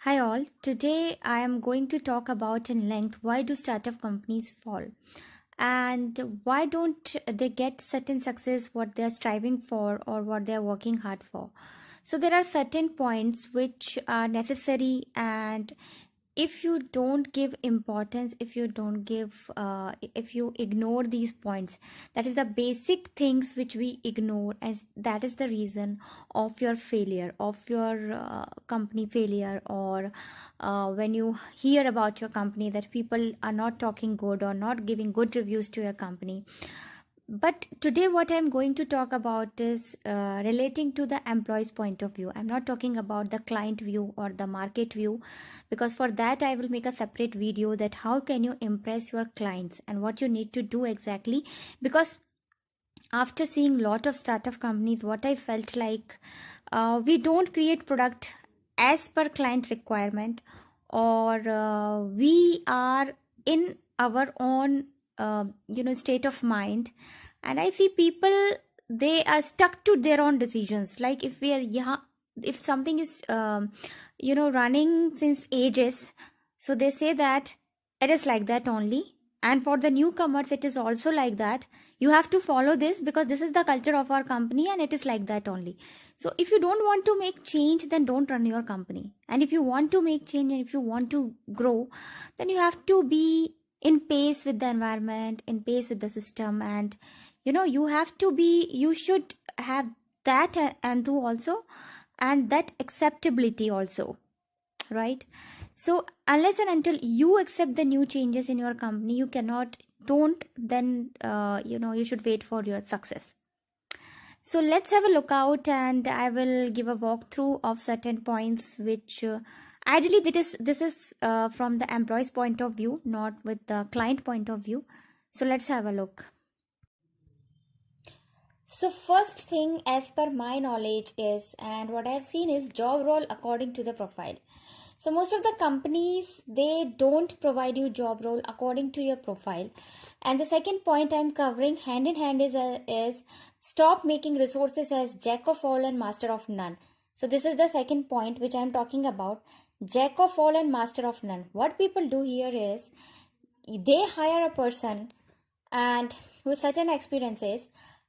Hi all. Today I am going to talk about in length why do startup companies fall and why don't they get certain success what they are striving for or what they are working hard for. So there are certain points which are necessary, and if you don't give importance, if you ignore these points, that is the basic things which we ignore, as that is the reason of your failure, of your company failure, or when you hear about your company that people are not talking good or not giving good reviews to your company. But today what I'm going to talk about is relating to the employee's point of view. I'm not talking about the client view or the market view, because for that I will make a separate video that how can you impress your clients and what you need to do exactly. Because after seeing lot of startup companies, what I felt like, we don't create product as per client requirement, or we are in our own state of mind. And I see people, they are stuck to their own decisions. Like if we are, yeah, if something is running since ages, so they say that it is like that only. And for the newcomers it is also like that, you have to follow this because this is the culture of our company and it is like that only. So if you don't want to make change, then don't run your company. And if you want to make change and if you want to grow, then you have to be in pace with the environment, in pace with the system. And you have to be, you should have that and do also, and that acceptability also, right? So unless and until you accept the new changes in your company, you cannot, don't then you should wait for your success. So let's have a look out, and I will give a walkthrough of certain points which ideally this is from the employee's point of view, not with the client point of view. So let's have a look. So first thing, as per my knowledge is, and what I've seen is job role according to the profile. So most of the companies, they don't provide you job role according to your profile. And the second point I'm covering hand in hand is stop making resources as jack of all and master of none. So this is the second point which I'm talking about, jack of all and master of none. What people do here is they hire a person and with certain experiences,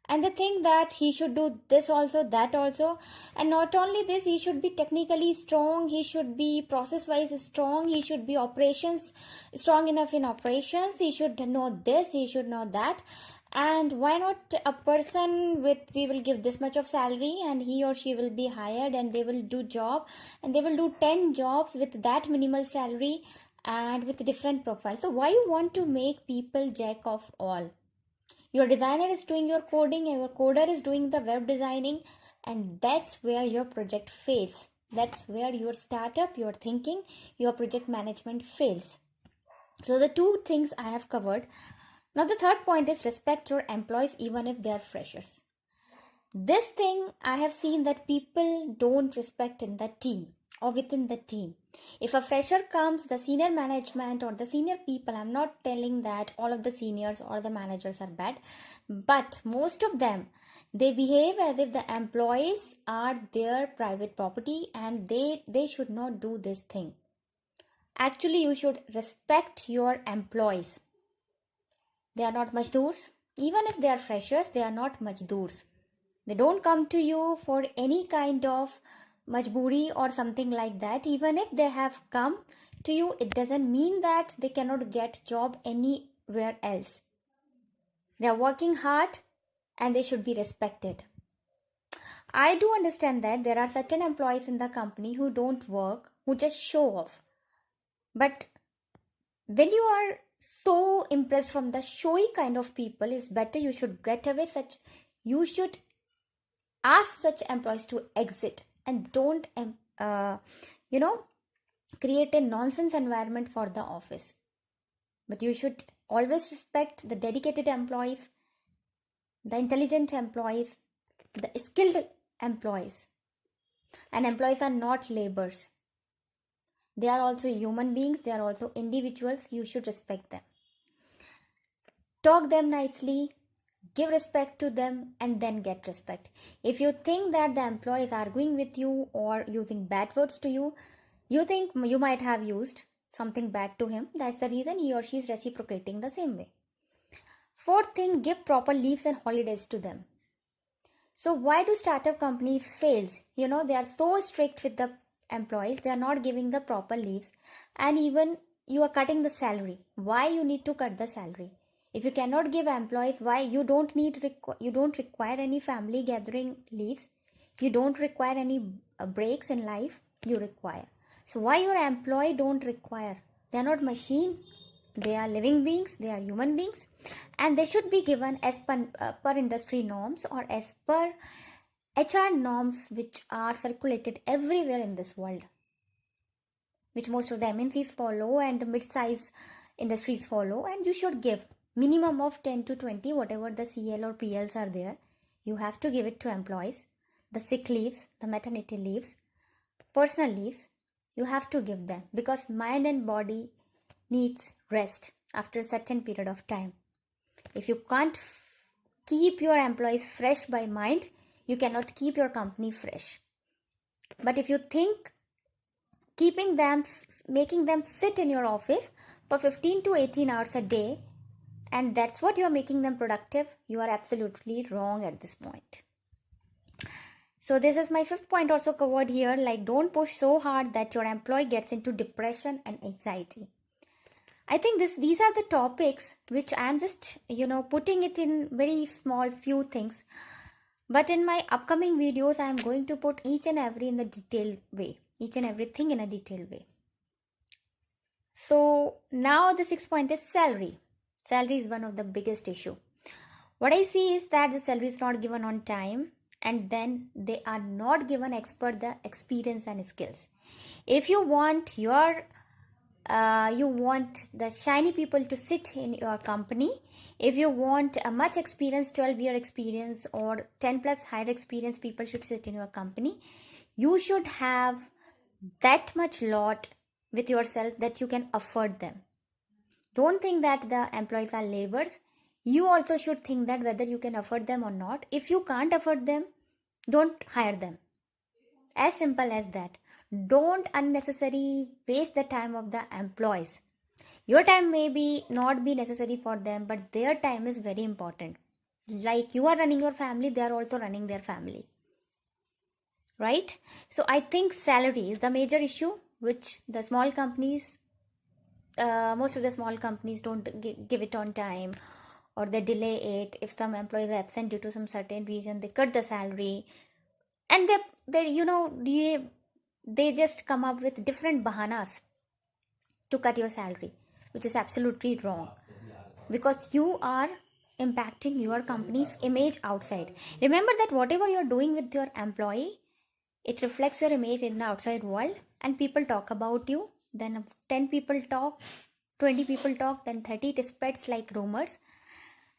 and they think that he should do this also, that also. And not only this, he should be technically strong, he should be process wise strong, he should be operations strong enough in operations, he should know this, he should know that. And why not a person with, we will give this much of salary and he or she will be hired and they will do job, and they will do 10 jobs with that minimal salary and with different profiles. So why you want to make people jack of all? Your designer is doing your coding and your coder is doing the web designing, and that's where your project fails. That's where your startup, your thinking, your project management fails. So the two things I have covered. Now the third point is respect your employees even if they are freshers. This thing I have seen that people don't respect in the team or within the team. If a fresher comes, the senior management or the senior people, I'm not telling that all of the seniors or the managers are bad, but most of them, they behave as if the employees are their private property and they should not do this thing. Actually, you should respect your employees. They are not majdoors. Even if they are freshers, they are not majdoors. They don't come to you for any kind of majburi or something like that. Even if they have come to you, it doesn't mean that they cannot get job anywhere else. They are working hard and they should be respected. I do understand that there are certain employees in the company who don't work, who just show off. But when you are so impressed from the showy kind of people, it's better you should get away such, you should ask such employees to exit, and don't you know create a nonsense environment for the office. But you should always respect the dedicated employees, the intelligent employees, the skilled employees. And employees are not labors, they are also human beings, they are also individuals. You should respect them, talk them nicely, give respect to them, and then get respect. If you think that the employee is arguing with you or using bad words to you, You think you might have used something bad to him. That's the reason he or she is reciprocating the same way. Fourth thing, give proper leaves and holidays to them. So why do startup companies fails? You know, they are so strict with the employees, they are not giving the proper leaves, and even you are cutting the salary. Why you need to cut the salary? If you cannot give employees, why you don't require any family gathering leaves, you don't require any breaks in life, you require. So why your employee don't require? They are not machine, they are living beings, they are human beings, and they should be given as per industry norms or as per HR norms which are circulated everywhere in this world, which most of the MNCs follow and mid-size industries follow. And you should give minimum of 10 to 20, whatever the CL or PLs are there, you have to give it to employees. The sick leaves, the maternity leaves, personal leaves, you have to give them, because mind and body needs rest after a certain period of time. If you can't keep your employees fresh by mind, you cannot keep your company fresh. But if you think keeping them, making them sit in your office for 15 to 18 hours a day, and that's what you're making them productive, you are absolutely wrong at this point. So this is my fifth point also covered here, like don't push so hard that your employee gets into depression and anxiety. I think these are the topics which I'm just, putting it in very small few things. But in my upcoming videos, I'm going to put each and every in the detailed way, each and everything in a detailed way. So now the sixth point is salary. Salary is one of the biggest issue. What I see is that the salary is not given on time, and then they are not given the experience and skills. If you want the shiny people to sit in your company, if you want a much experienced 12-year experience or 10 plus higher experience people should sit in your company, you should have that much lot with yourself that you can afford them. Don't think that the employees are laborers. You also should think that whether you can afford them or not. If you can't afford them, don't hire them. As simple as that. Don't unnecessarily waste the time of the employees. Your time may not be necessary for them, but their time is very important. Like you are running your family, they are also running their family. Right? So I think salary is the major issue which the small companies, most of the small companies don't give it on time, or they delay it. If some employees are absent due to some certain reason, they cut the salary, and they just come up with different bahanas to cut your salary, which is absolutely wrong, because you are impacting your company's image outside. Remember that whatever you're doing with your employee, it reflects your image in the outside world, and people talk about you. Then 10 people talk, 20 people talk, then 30, it spreads like rumors,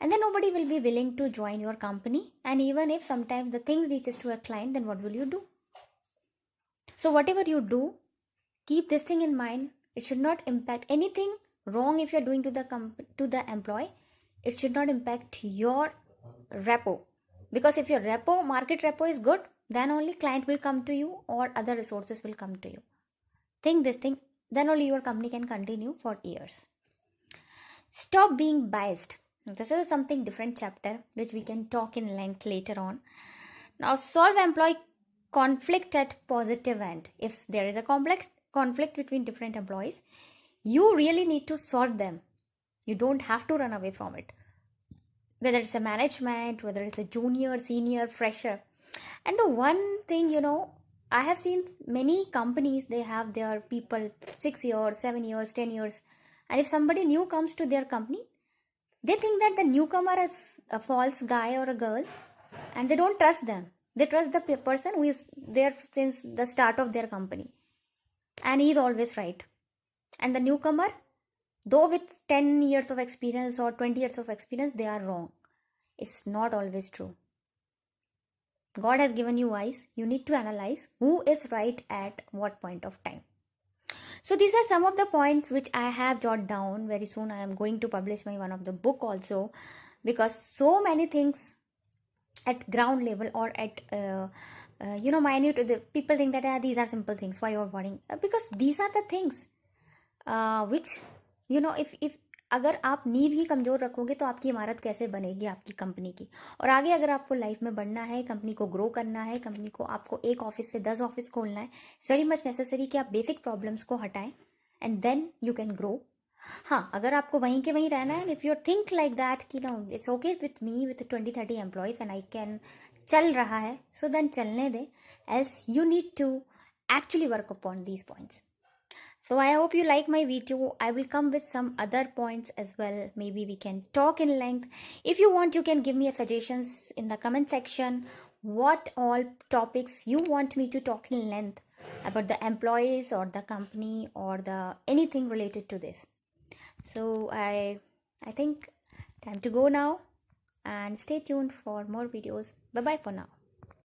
and then nobody will be willing to join your company. And even if sometimes the things reaches to a client, then what will you do? So whatever you do, keep this thing in mind. It should not impact anything wrong. If you're doing to the employee, it should not impact your repo, because if your market repo is good, then only client will come to you or other resources will come to you. Think this thing, then only your company can continue for years. Stop being biased. This is something different chapter which we can talk in length later on. Now solve employee conflict at positive end. If there is a conflict between different employees, you really need to solve them. You don't have to run away from it, whether it's a management, whether it's a junior, senior, fresher. And the one thing, I have seen many companies, they have their people 6 years, 7 years, 10 years, and if somebody new comes to their company, they think that the newcomer is a false guy or a girl, and they don't trust them. They trust the person who is there since the start of their company, and he is always right. And the newcomer, though with 10 years of experience or 20 years of experience, they are wrong. It's not always true. God has given you eyes. You need to analyze who is right at what point of time. So these are some of the points which I have jotted down. Very soon I am going to publish my one of the book also, because so many things at ground level or at minute. The people think that these are simple things. Why you're worrying? Because these are the things which if अगर आप नींव ही कमज़ोर रखोगे तो आपकी इमारत कैसे बनेगी आपकी कंपनी की। और आगे अगर आपको लाइफ में बढ़ना है, कंपनी को ग्रो करना है, कंपनी को आपको एक ऑफिस से 10 ऑफिस खोलना है, इट्स वेरी मच नेसेसरी कि आप बेसिक प्रॉब्लम्स को हटाएं and then you can grow. हाँ, अगर आपको वहीं के वहीं रहना है, if you think like that कि no it's okay with me with 20-30 employees and I can चल रहा है, सो देन चलने दें, else you need to actually work upon these points. So I hope you like my video. I will come with some other points as well. Maybe we can talk in length. If you want, you can give me a suggestions in the comment section. What all topics you want me to talk in length about the employees or the company or the anything related to this. So I think time to go now and stay tuned for more videos. Bye bye for now.